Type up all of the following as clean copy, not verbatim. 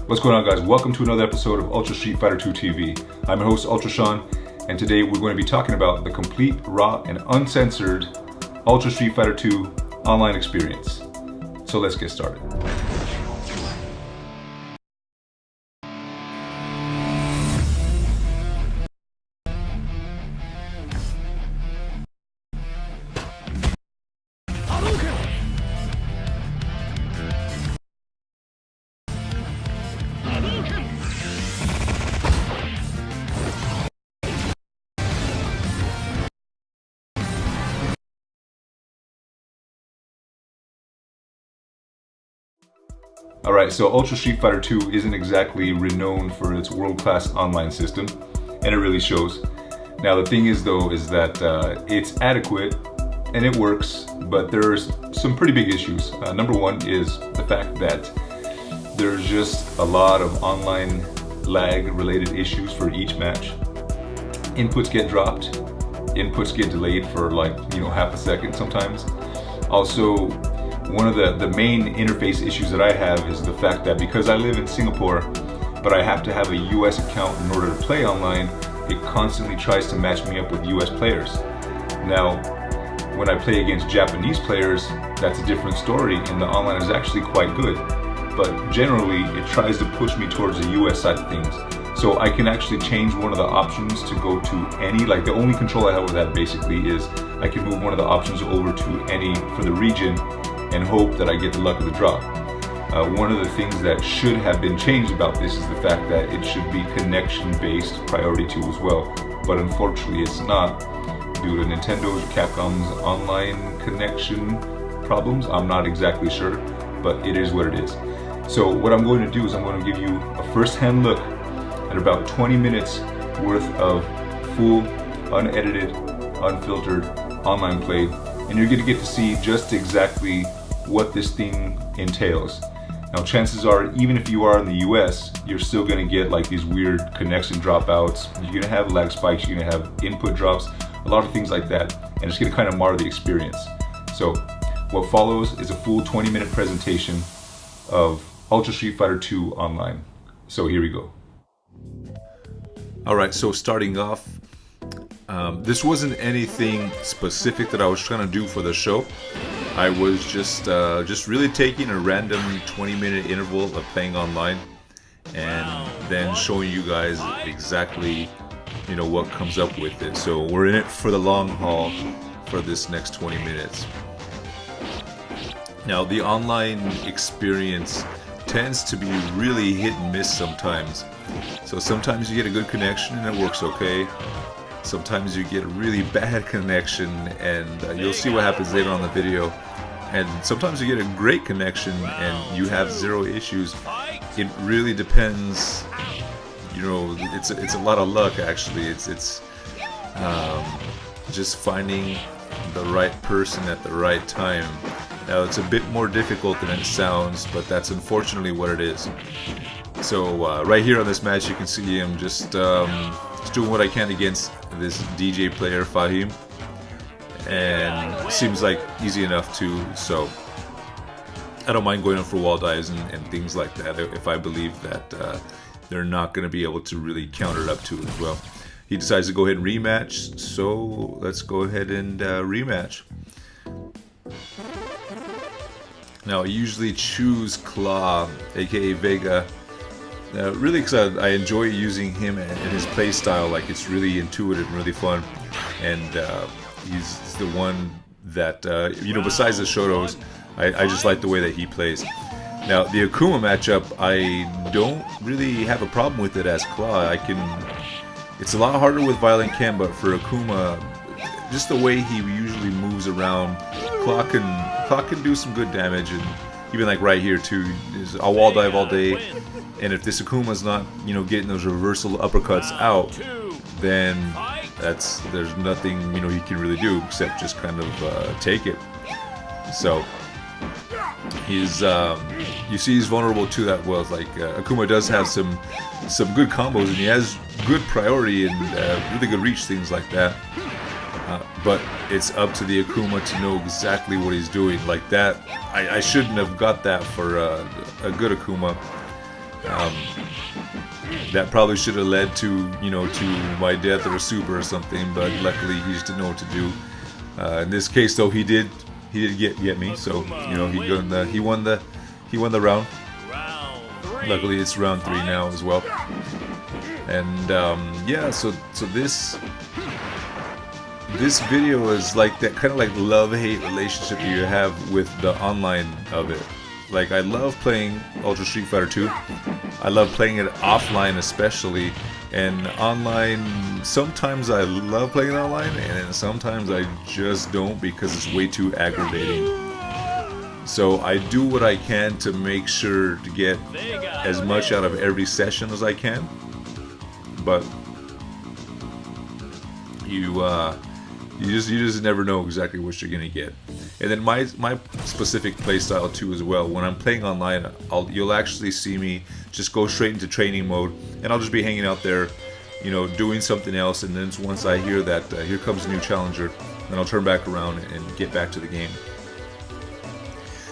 What's going on, guys? Welcome to another episode of Ultra Street Fighter 2 TV. I'm your host, Ultra Sean, and today we're going to be talking about the complete, raw, and uncensored Ultra Street Fighter 2 online experience. So let's get started. Alright, so Ultra Street Fighter 2 isn't exactly renowned for its world-class online system, and it really shows. Now the thing is though, is that it's adequate and it works, but there's some pretty big issues. Number one is the fact that there's just a lot of online lag related issues for each match. Inputs get dropped, inputs get delayed for half a second sometimes. Also, one of the main interface issues that I have is the fact that because I live in Singapore, but I have to have a US account in order to play online, it constantly tries to match me up with US players. Now, when I play against Japanese players, that's a different story, and the online is actually quite good. But generally, it tries to push me towards the US side of things. So I can actually change one of the options to go to any, the only control I have with that basically is I can move one of the options over to any for the region and hope that I get the luck of the draw. One of the things that should have been changed about this is the fact that it should be connection-based priority 2 as well, but unfortunately it's not due to Nintendo's or Capcom's online connection problems. I'm not exactly sure, but it is what it is. So what I'm going to do is I'm going to give you a first-hand look at about 20 minutes worth of full, unedited, unfiltered online play, and you're going to get to see just exactly what this thing entails. Now chances are, even if you are in the US, you're still going to get these weird connection dropouts. You're going to have lag spikes, you're going to have input drops, a lot of things like that, and it's going to kind of mar the experience. So what follows is a full 20-minute presentation of Ultra Street Fighter 2 online. So here we go. Alright, so starting off, this wasn't anything specific that I was trying to do for the show. I was just really taking a random 20-minute interval of playing online and then showing you guys exactly what comes up with it. So we're in it for the long haul for this next 20 minutes. Now the online experience tends to be really hit and miss sometimes. So sometimes you get a good connection and it works okay. Sometimes you get a really bad connection, and you'll see what happens later on in the video. And sometimes you get a great connection and you have zero issues. It really depends. It's a lot of luck actually. It's just finding the right person at the right time. Now it's a bit more difficult than it sounds, but that's unfortunately what it is. So right here on this match, you can see him just doing what I can against this DJ player Fahim, and seems like easy enough too. So I don't mind going in for wall dives and things like that if I believe that they're not going to be able to really counter it up to it as well. He decides to go ahead and rematch, so let's go ahead and rematch. Now I usually choose Claw, aka Vega, really because I enjoy using him and his play style. It's really intuitive and really fun, and he's the one that besides the Shotos, I just like the way that he plays. Now the Akuma matchup, I don't really have a problem with it as Claw. It's a lot harder with Violent Ken, but for Akuma, just the way he usually moves around, Claw can do some good damage, and even right here too, I'll wall dive all day, and if this Akuma's not getting those reversal uppercuts out, then there's nothing he can really do except just kind of take it. So he's you see he's vulnerable to that. Well, Akuma does have some good combos, and he has good priority and really good reach, things like that. But it's up to the Akuma to know exactly what he's doing. I shouldn't have got that for a good Akuma. That probably should have led to, to my death or a super or something, but luckily he just didn't know what to do. In this case, though, he did get me. So he won the round. Luckily, it's round 3 now as well. And yeah, so this video is like that kind of like love-hate relationship you have with the online of it. Like, I love playing Ultra Street Fighter 2. I love playing it offline especially, and online, sometimes I love playing it online, and then sometimes I just don't because it's way too aggravating. So I do what I can to make sure to get as much out of every session as I can, but you just never know exactly what you're gonna get. And then my specific playstyle too as well. When I'm playing online, you'll actually see me just go straight into training mode, and I'll just be hanging out there, doing something else. And then once I hear that here comes a new challenger, then I'll turn back around and get back to the game.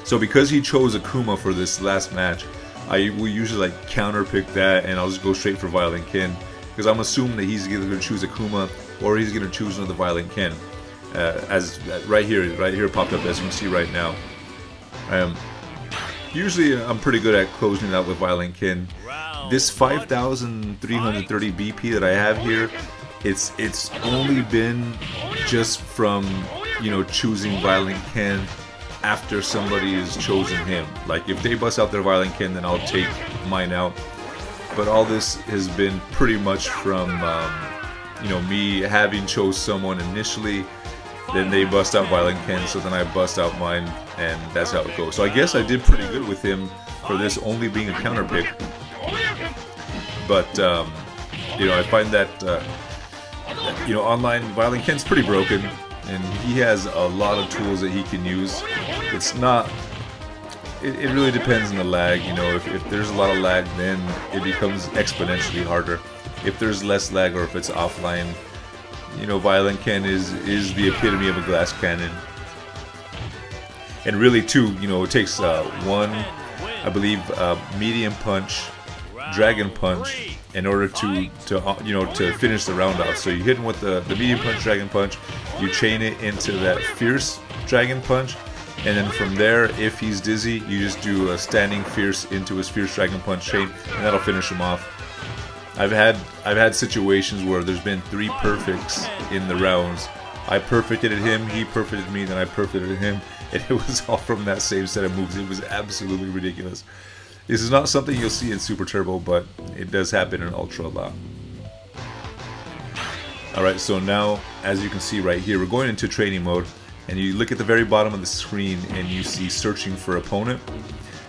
So because he chose Akuma for this last match, I will usually like counter pick that, and I'll just go straight for Violent Ken, because I'm assuming that he's either going to choose Akuma or he's going to choose another Violent Ken. As right here popped up, as you can see right now. Usually I'm pretty good at closing it out with Violent Ken. This 5,330 BP that I have here, it's only been just from choosing Violent Ken after somebody has chosen him. Like, if they bust out their Violent Ken, then I'll take mine out. But all this has been pretty much from me having chose someone initially, then they bust out Violent Ken, so then I bust out mine, and that's how it goes. So I guess I did pretty good with him for this only being a counter pick. But I find that online Violent Ken's pretty broken, and he has a lot of tools that he can use. It's not. It really depends on the lag. If there's a lot of lag, then it becomes exponentially harder. If there's less lag, or if it's offline, Violent Ken is the epitome of a glass cannon. And really, too, it takes one, I believe, medium punch, dragon punch, in order to finish the round off. So you hit him with the medium punch, dragon punch, you chain it into that fierce dragon punch, and then from there, if he's dizzy, you just do a standing fierce into his fierce dragon punch chain, and that'll finish him off. I've had situations where there's been 3 perfects in the rounds. I perfected him, he perfected me, then I perfected him, and it was all from that same set of moves. It was absolutely ridiculous. This is not something you'll see in Super Turbo, but it does happen in Ultra a lot. Alright, so now, as you can see right here, we're going into training mode, and you look at the very bottom of the screen and you see searching for opponent.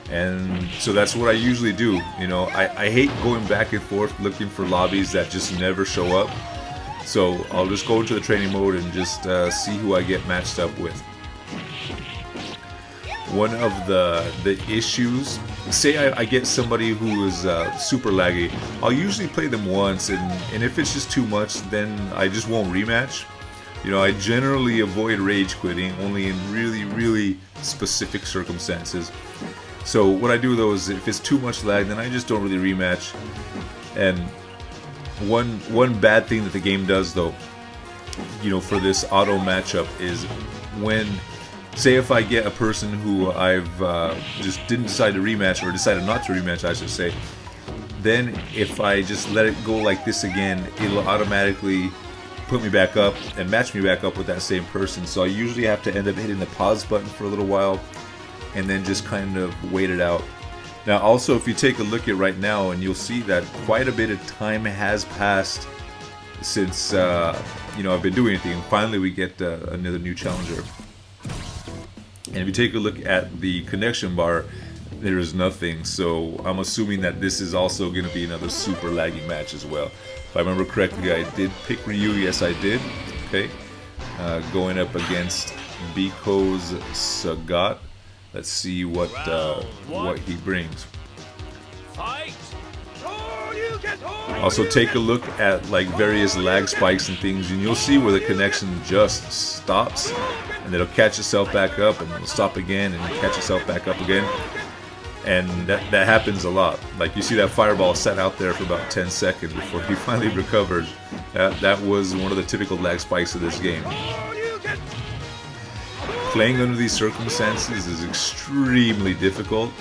And so that's what I usually do. I hate going back and forth looking for lobbies that just never show up. So I'll just go into the training mode and just see who I get matched up with. One of the issues, say I get somebody who is super laggy, I'll usually play them once, and if it's just too much, then I just won't rematch. I generally avoid rage quitting only in really, really specific circumstances. So what I do though is, if it's too much lag, then I just don't really rematch. And one bad thing that the game does though, for this auto matchup, is when, say if I get a person who I've just didn't decide to rematch, or decided not to rematch I should say, then if I just let it go like this again, it'll automatically put me back up and match me back up with that same person. So I usually have to end up hitting the pause button for a little while, and then just kind of wait it out. Now also, if you take a look at right now, and you'll see that quite a bit of time has passed since I've been doing anything, and finally we get another new challenger. And if you take a look at the connection bar, there is nothing, so I'm assuming that this is also going to be another super laggy match as well. If I remember correctly, I did pick Ryu. Yes, I did. Okay, going up against Biko's Sagat. Let's see what he brings. Also, take a look at like various lag spikes and things, and you'll see where the connection just stops, and it'll catch itself back up, and it'll stop again, and catch itself back up again. And that happens a lot. Like you see that fireball sat out there for about 10 seconds before he finally recovered. That was one of the typical lag spikes of this game. Playing under these circumstances is extremely difficult.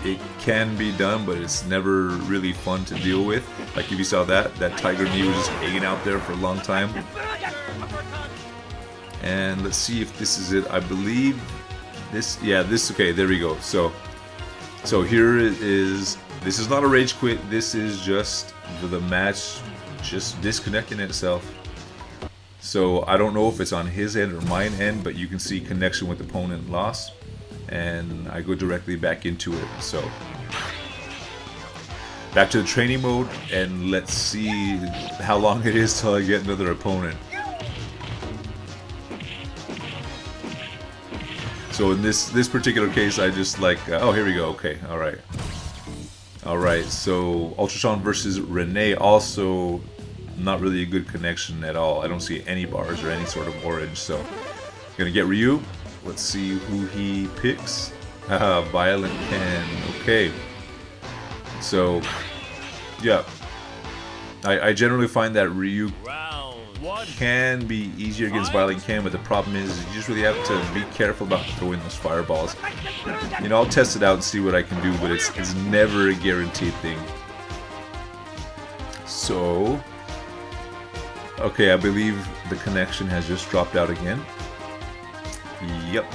It can be done, but it's never really fun to deal with. Like if you saw that tiger knee was just hanging out there for a long time. And let's see if this is it. I believe this, yeah, this, okay, there we go. So here it is. This is not a rage quit. This is just the match just disconnecting itself. So I don't know if it's on his end or mine end, but you can see connection with opponent lost. And I go directly back into it. So back to the training mode, and let's see how long it is till I get another opponent. So in this particular case, I just like, oh, here we go. Okay, all right. So Ultrason versus Renee, also not really a good connection at all. I don't see any bars or any sort of orange. So gonna get Ryu. Let's see who he picks. Violent Ken. Okay. So yeah, I generally find that Ryu can be easier against Violent Ken, but the problem is you just really have to be careful about throwing those fireballs. You know, I'll test it out and see what I can do, but it's never a guaranteed thing. So, okay, I believe the connection has just dropped out again. Yep.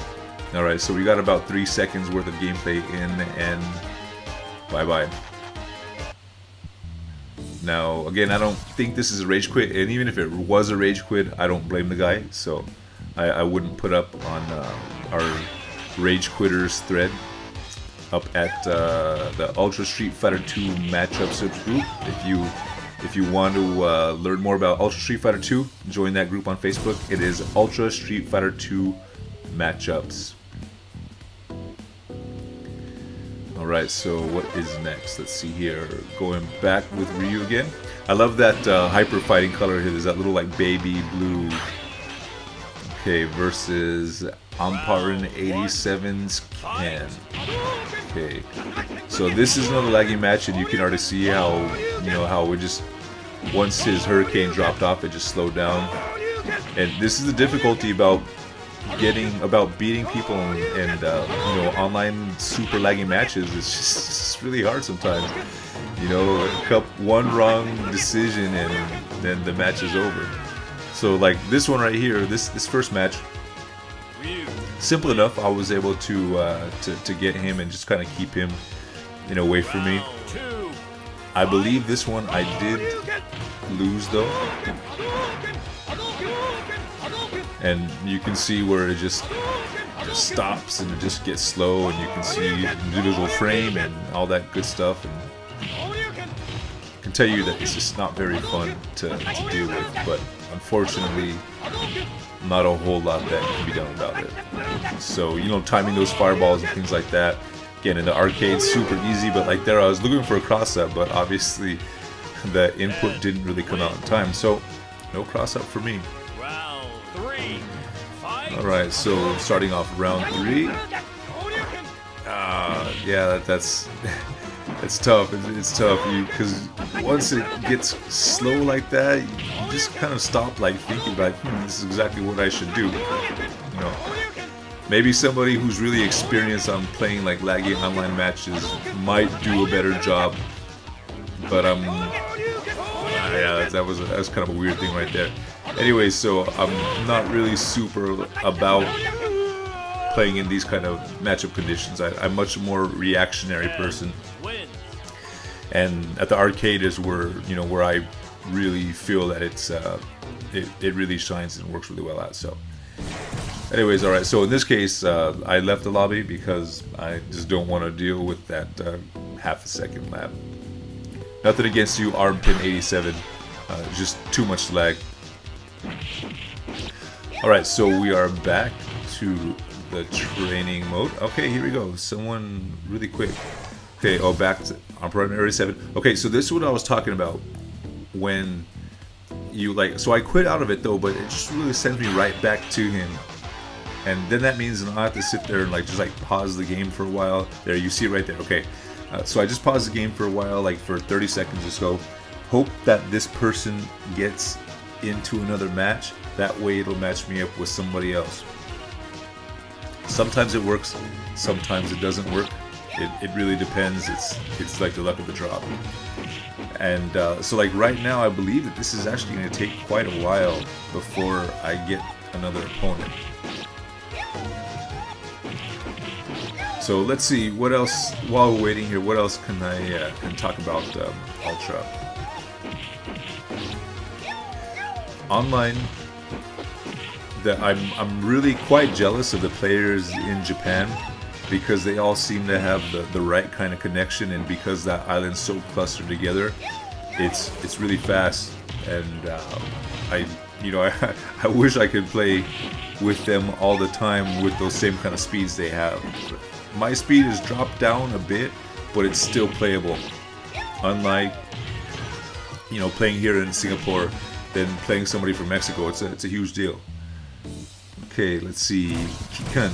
Alright, so we got about 3 seconds worth of gameplay in, and bye-bye. Now, again, I don't think this is a rage quit, and even if it was a rage quit, I don't blame the guy, so I wouldn't put up on our Rage Quitters thread up at the Ultra Street Fighter 2 matchup subgroup. If you want to learn more about Ultra Street Fighter 2, join that group on Facebook. It is Ultra Street Fighter 2 matchups. Alright, so what is next? Let's see here. Going back with Ryu again. I love that hyper fighting color here. There's that little like baby blue. Okay, versus Amparin 87's Ken. Okay, so this is another laggy match, and you can already see how, you know, how it just, once his hurricane dropped off, it just slowed down. And this is the difficulty about beating people and you know, online super laggy matches. It's really hard sometimes. You know, one wrong decision and then the match is over. So like this one right here, this first match, simple enough. I was able to get him and just kind of keep him, you know, away from me. I believe this one I did lose though. And you can see where it just stops and it just gets slow, and you can see individual frame and all that good stuff. And I can tell you that it's just not very fun to deal with, but unfortunately not a whole lot that can be done about it. So, you know, timing those fireballs and things like that, again, in the arcade, super easy, but like there I was looking for a cross-up, but obviously the input didn't really come out in time, so no cross-up for me. Alright, so starting off round 3. Yeah, that's tough. It's tough because once it gets slow like that, you just kind of stop like thinking like, this is exactly what I should do. You know, maybe somebody who's really experienced on playing like laggy online matches might do a better job. But yeah, that was kind of a weird thing right there. Anyway, so I'm not really super about playing in these kind of matchup conditions. I'm much more reactionary person, and at the arcade is where, you know, where I really feel that it really shines and works really well at. So, anyways, all right. So in this case, I left the lobby because I just don't want to deal with that half a second lag. Nothing against you, Armpin 87. Just too much lag. Alright, so we are back to the training mode. Okay, here we go. Someone really quick. Okay, back to Operator Area 7. Okay, so this is what I was talking about when you like, so I quit out of it though, but it just really sends me right back to him. And then that means I'll have to sit there and like just like pause the game for a while. There, you see it right there. Okay, so I just paused the game for a while, like for 30 seconds or so. Hope that this person gets into another match. That way it'll match me up with somebody else. Sometimes it works, sometimes it doesn't work. It really depends. It's like the luck of the draw. And so like right now, I believe that this is actually going to take quite a while before I get another opponent. So let's see what else, while we're waiting here, what else can I can talk about Ultra. Online, that I'm really quite jealous of the players in Japan, because they all seem to have the right kind of connection, and because that island's so clustered together, it's really fast. And I wish I could play with them all the time with those same kind of speeds they have. My speed has dropped down a bit, but it's still playable. Unlike playing here in Singapore, then playing somebody from Mexico, it's a huge deal. Okay, let's see. Kikan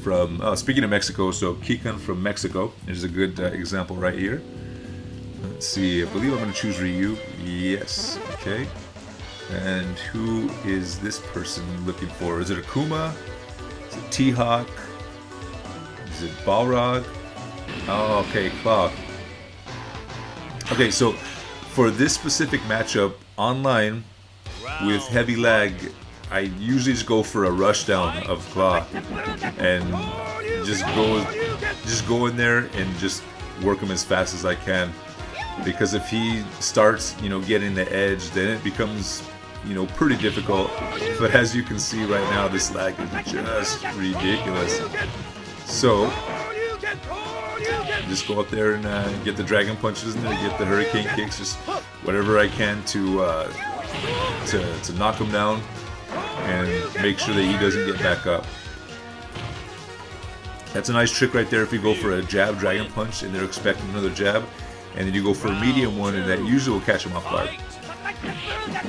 from speaking of Mexico, so Kikan from Mexico is a good example right here. Let's see. I believe I'm going to choose Ryu. Yes. Okay. And who is this person looking for? Is it Akuma? Is it T-Hawk? Is it Balrog? Oh, okay, Claw. Okay, so for this specific matchup online with heavy lag, I usually just go for a rush down of Claw and just go in there and just work him as fast as I can. Because if he starts, getting the edge, then it becomes, pretty difficult. But as you can see right now, this lag is just ridiculous. So just go up there and get the dragon punches in there, get the hurricane kicks, just whatever I can to knock him down and make sure that he doesn't get back up. That's a nice trick right there if you go for a jab dragon punch and they're expecting another jab, and then you go for a medium one, and that usually will catch him off guard.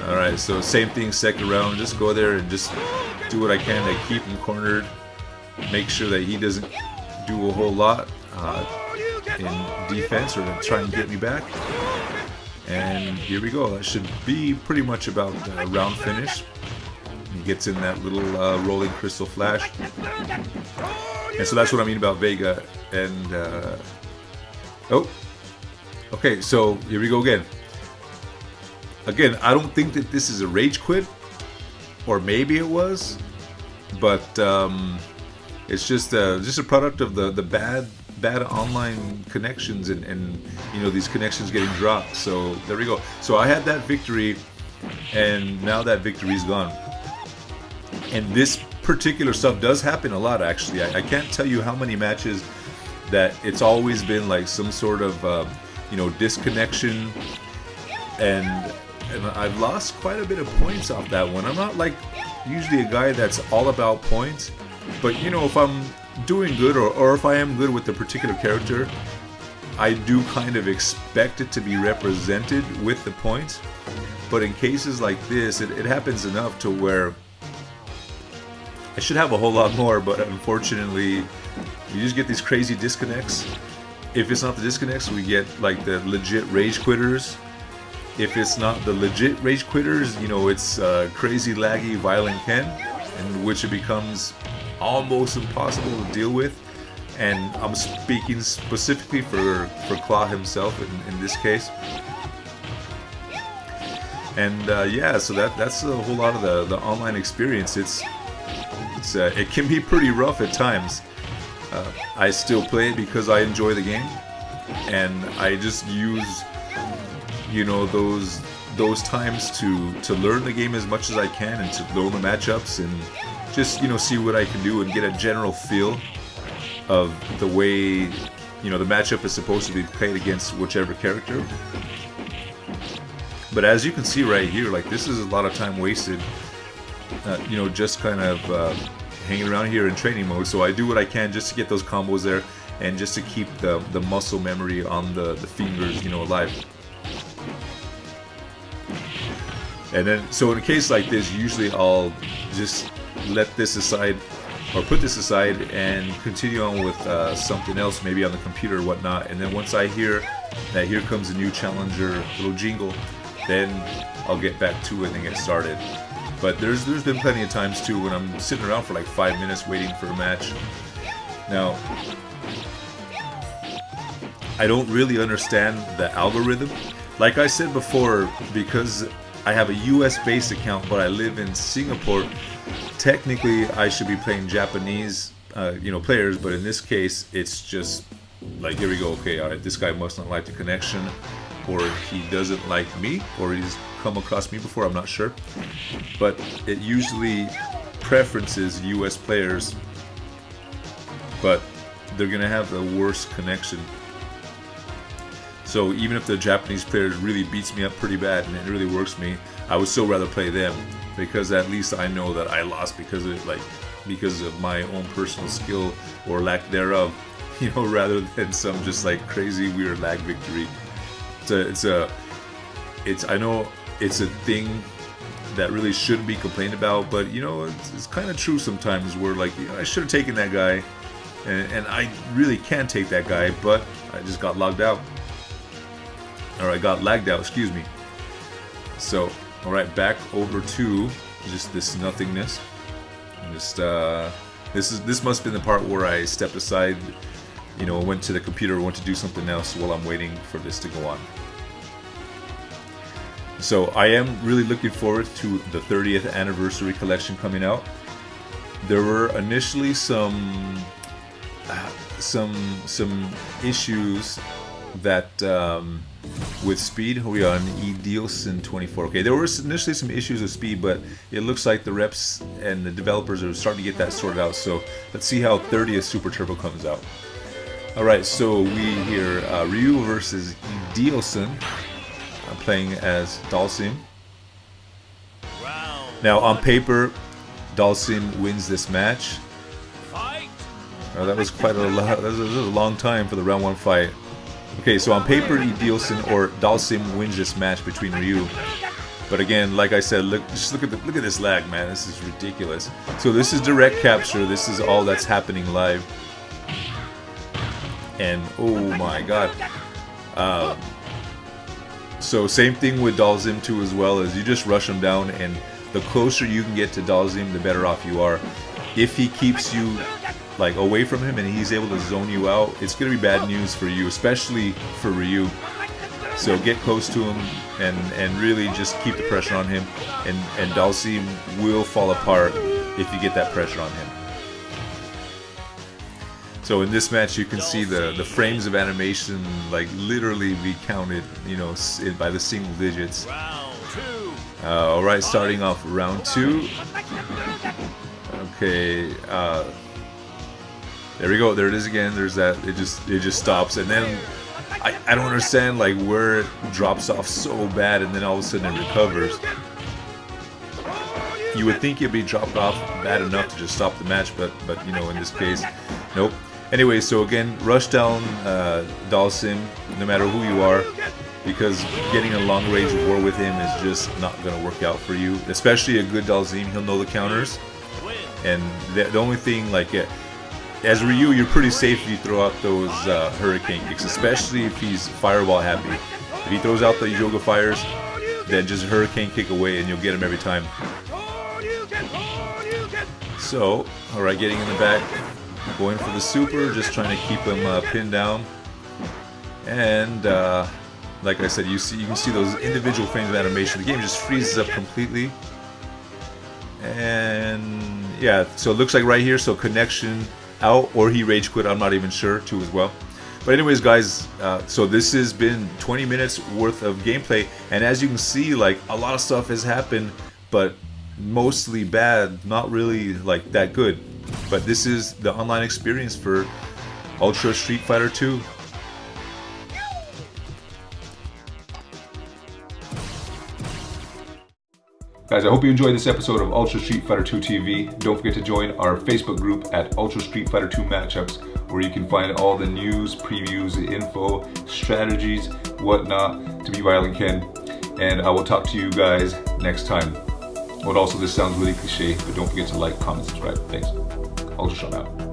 Alright, so same thing second round, just go there and just do what I can to keep him cornered, make sure that he doesn't do a whole lot in defense or to try and get me back. And here we go. That should be pretty much about round finish. He gets in that little rolling crystal flash. And so that's what I mean about Vega. And oh, okay, so here we go again. Again, I don't think that this is a rage quit, or maybe it was, but it's just a product of the bad online connections and these connections getting dropped. So there we go. So I had that victory, and now that victory's gone. And this particular stuff does happen a lot, actually. I can't tell you how many matches that it's always been like some sort of disconnection, and I've lost quite a bit of points off that one. I'm not like usually a guy that's all about points, but if I'm doing good or if I am good with the particular character, I do kind of expect it to be represented with the points. But in cases like this, it happens enough to where I should have a whole lot more, but unfortunately you just get these crazy disconnects. If it's not the disconnects, we get like the legit rage quitters. If it's not the legit rage quitters, it's crazy laggy violent Ken, in which it becomes almost impossible to deal with. And I'm speaking specifically for Claw himself in this case. And yeah, so that's a whole lot of the online experience. It can be pretty rough at times. I still play it because I enjoy the game, and I just use those times to learn the game as much as I can, and to learn the matchups, and just see what I can do and get a general feel of the way the matchup is supposed to be played against whichever character. But as you can see right here, like, this is a lot of time wasted just kind of hanging around here in training mode. So I do what I can just to get those combos there, and just to keep the muscle memory on the fingers alive. And then, so in a case like this, usually I'll just let this aside or put this aside and continue on with something else, maybe on the computer or whatnot. And then once I hear that here comes a new challenger little jingle, then I'll get back to it and get started. But there's been plenty of times too when I'm sitting around for like 5 minutes waiting for a match. Now, I don't really understand the algorithm. Like I said before, because I have a US based account but I live in Singapore, technically I should be playing Japanese players, but in this case it's just like, here we go, okay, all right, this guy must not like the connection, or he doesn't like me, or he's come across me before, I'm not sure. But it usually preferences US players, but they're gonna have the worst connection. So even if the Japanese player really beats me up pretty bad and it really works me, I would still rather play them, because at least I know that I lost because of my own personal skill or lack thereof, rather than some just like crazy weird lag victory. I know it's a thing that really shouldn't be complained about, but it's kind of true sometimes where like, I should have taken that guy, and I really can take that guy, but I just got logged out. Or I got lagged out, excuse me. So, alright, back over to just this nothingness. Just this must have been the part where I stepped aside, went to the computer, went to do something else while I'm waiting for this to go on. So I am really looking forward to the 30th anniversary collection coming out. There were initially some issues that with speed. We are on Edeelson 24. Okay, there were initially some issues with speed, but it looks like the reps and the developers are starting to get that sorted out. So let's see how 30th Super Turbo comes out. Alright, so we hear Ryu versus Edeelson. I'm playing as Dalsim. Now on paper, Dalsim wins this match. Oh, that was quite a lot. That was a long time for the round 1 fight. Okay, so on paper, Edeelson or Dalsim wins this match between Ryu. But again, like I said, look at this lag, man. This is ridiculous. So this is direct capture. This is all that's happening live. And oh my god. So same thing with Dalsim too, as well, as you just rush him down, and the closer you can get to Dalsim, the better off you are. If he keeps you like away from him and he's able to zone you out, it's gonna be bad news for you, especially for Ryu. So get close to him and really just keep the pressure on him, and Dalsim will fall apart if you get that pressure on him. So in this match, you can see the frames of animation like literally be counted, by the single digits. All right, starting off round 2. Okay, there we go. There it is again. There's that. It just stops, and then I don't understand like where it drops off so bad, and then all of a sudden it recovers. You would think it'd be dropped off bad enough to just stop the match, but in this case, nope. Anyway, so again, rush down Dalsim, no matter who you are, because getting a long range war with him is just not going to work out for you. Especially a good Dalsim, he'll know the counters. And the only thing, like, as Ryu, you're pretty safe if you throw out those hurricane kicks, especially if he's fireball happy. If he throws out the yoga fires, then just hurricane kick away and you'll get him every time. So, alright, getting in the back. Going for the super, just trying to keep him pinned down, and like I said, you can see those individual frames of animation. The game just freezes up completely, and yeah. So it looks like right here, so connection out, or he rage quit. I'm not even sure too as well. But anyways, guys, so this has been 20 minutes worth of gameplay, and as you can see, like a lot of stuff has happened, but mostly bad, not really like that good. But this is the online experience for Ultra Street Fighter 2. Guys, I hope you enjoyed this episode of Ultra Street Fighter 2 TV. Don't forget to join our Facebook group at Ultra Street Fighter 2 Matchups, where you can find all the news, previews, info, strategies, whatnot to be Violent Ken. And I will talk to you guys next time. But also, this sounds really cliche, but don't forget to like, comment, subscribe. Thanks. Ultra Shot out.